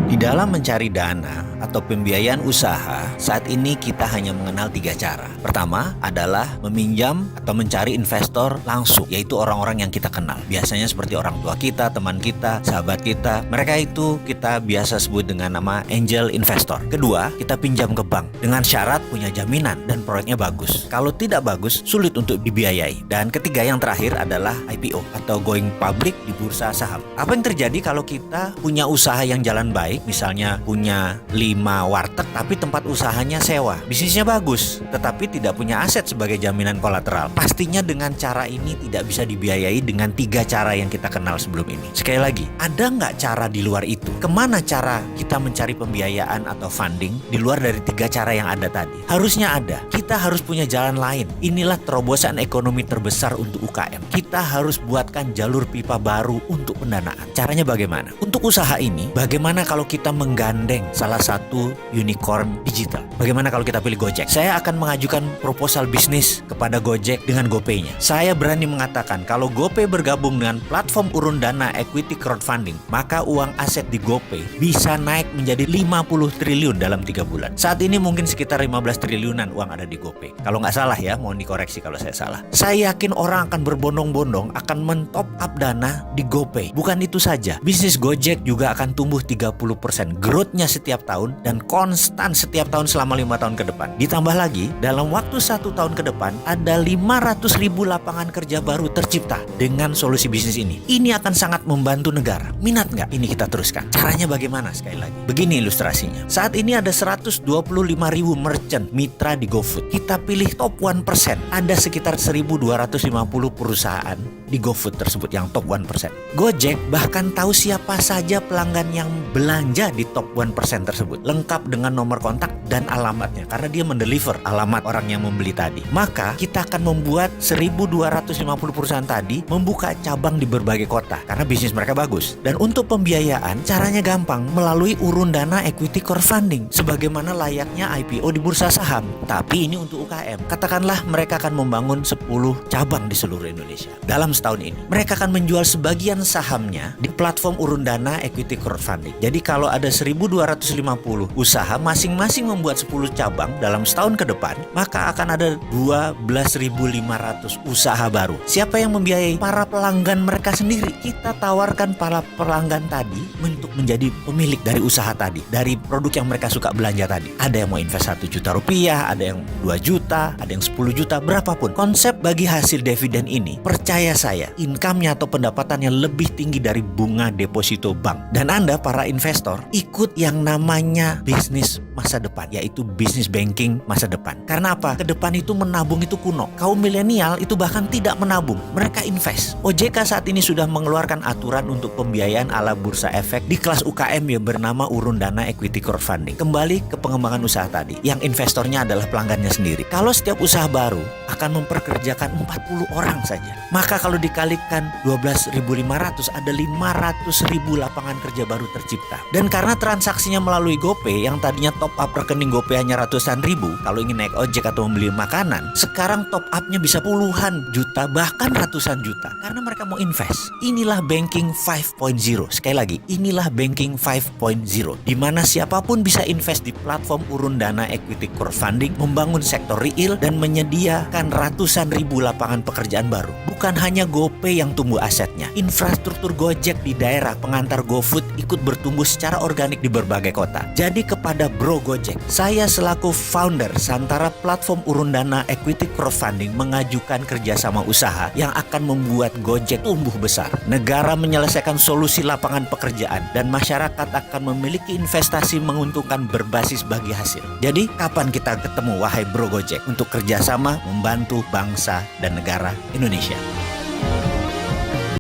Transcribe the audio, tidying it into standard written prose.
Di dalam mencari dana atau pembiayaan usaha, saat ini kita hanya mengenal 3 cara. Pertama adalah meminjam atau mencari investor langsung, yaitu orang-orang yang kita kenal. Biasanya seperti orang tua kita, teman kita, sahabat kita. Mereka itu kita biasa sebut dengan nama angel investor. Kedua, kita pinjam ke bank dengan syarat punya jaminan dan proyeknya bagus. Kalau tidak bagus, sulit untuk dibiayai. Dan ketiga yang terakhir adalah IPO atau going public di bursa saham. Apa yang terjadi kalau kita punya usaha yang jalan baik, misalnya punya 5 warteg tapi tempat usahanya sewa, bisnisnya bagus tetapi tidak punya aset sebagai jaminan kolateral? Pastinya dengan cara ini tidak bisa dibiayai dengan 3 cara yang kita kenal sebelum ini. Sekali lagi, ada nggak cara di luar itu? Kemana cara kita mencari pembiayaan atau funding di luar dari 3 cara yang ada tadi? Harusnya ada. Kita harus punya jalan lain. Inilah terobosan ekonomi terbesar untuk UKM. Kita harus buatkan jalur pipa baru untuk pendanaan. Caranya bagaimana? Untuk usaha ini, bagaimana kalau kita menggandeng salah satu unicorn digital? Bagaimana kalau kita pilih Gojek? Saya akan mengajukan proposal bisnis kepada Gojek dengan GoPay-nya. Saya berani mengatakan kalau GoPay bergabung dengan platform urun dana equity crowdfunding, maka uang aset di GoPay bisa naik menjadi 50 triliun dalam 3 bulan. Saat ini mungkin sekitar 15 triliunan uang ada di GoPay. Kalau nggak salah ya, mohon dikoreksi kalau saya salah. Saya yakin orang akan berbondong-bondong akan men-top up dana di GoPay. Bukan itu saja, bisnis Gojek juga akan tumbuh 30%. Growth-nya setiap tahun dan konstan setiap tahun selama 5 tahun ke depan. Ditambah lagi, dalam waktu 1 tahun ke depan ada 500.000 lapangan kerja baru tercipta dengan solusi bisnis ini. Ini akan sangat membantu negara. Minat nggak? Ini kita teruskan. Caranya bagaimana? Sekali lagi, begini ilustrasinya. Saat ini ada 125.000 merchant mitra di GoFood. Kita pilih top 1%. Ada sekitar 1.250 perusahaan di GoFood tersebut yang top 1%. Gojek bahkan tahu siapa saja pelanggan yang belanja di top 1% tersebut, lengkap dengan nomor kontak dan alamatnya, karena dia mendeliver alamat orang yang membeli tadi. Maka kita akan membuat 1.250 perusahaan tadi membuka cabang di berbagai kota karena bisnis mereka bagus. Dan untuk pembiayaan caranya gampang, melalui urun dana equity crowdfunding sebagaimana layaknya IPO di bursa saham. Tapi ini untuk UKM. Katakanlah mereka akan membangun 10 cabang di seluruh Indonesia dalam setahun ini. Mereka akan menjual sebagian sahamnya di platform urun dana equity crowdfunding. Jadi kalau ada 1.250 usaha, masing-masing membuat 10 cabang dalam setahun ke depan, maka akan ada 12.500 usaha baru. Siapa yang membiayai? Para pelanggan mereka sendiri. Kita tawarkan para pelanggan tadi untuk menjadi pemilik dari usaha tadi, dari produk yang mereka suka belanja tadi. Ada yang mau invest 1 juta rupiah, ada yang 2 juta, ada yang 10 juta, berapapun. Konsep bagi hasil dividen ini, percaya saya, income-nya atau pendapatannya lebih tinggi dari bunga deposito bank. Dan Anda para investor ikut yang namanya bisnis masa depan, yaitu bisnis banking masa depan. Karena apa? Ke depan itu menabung itu kuno. Kaum milenial itu bahkan tidak menabung, mereka invest. OJK saat ini sudah mengeluarkan aturan untuk pembiayaan ala bursa efek di kelas UKM yang bernama urun dana equity crowdfunding. Kembali ke pengembangan usaha tadi, yang investornya adalah pelanggannya sendiri. Kalau setiap usaha baru akan memperkerjakan 40 orang saja, maka kalau dikalikan 12.500 ada 500.000 lapangan kerja baru tercipta. Dan karena transaksinya melalui GoPay yang tadinya top up rekening GoPay hanya ratusan ribu, kalau ingin naik ojek atau membeli makanan, sekarang top upnya bisa puluhan juta bahkan ratusan juta karena mereka mau invest. Inilah banking 5.0. Sekali lagi, inilah banking 5.0 di mana siapapun bisa invest di platform urun dana equity crowdfunding, membangun sektor real dan menyediakan ratusan ribu lapangan pekerjaan baru. Bukan hanya GoPay yang tumbuh asetnya, infrastruktur Gojek di daerah pengantar GoFood ikut bertumbuh secara organik di berbagai kota. Jadi kepada Bro Gojek, saya selaku founder Santara platform urun dana equity crowdfunding mengajukan kerjasama usaha yang akan membuat Gojek tumbuh besar. Negara menyelesaikan solusi lapangan pekerjaan dan masyarakat akan memiliki investasi menguntungkan berbasis bagi hasil. Jadi kapan kita ketemu wahai Bro Gojek untuk kerjasama membantu bangsa dan negara Indonesia?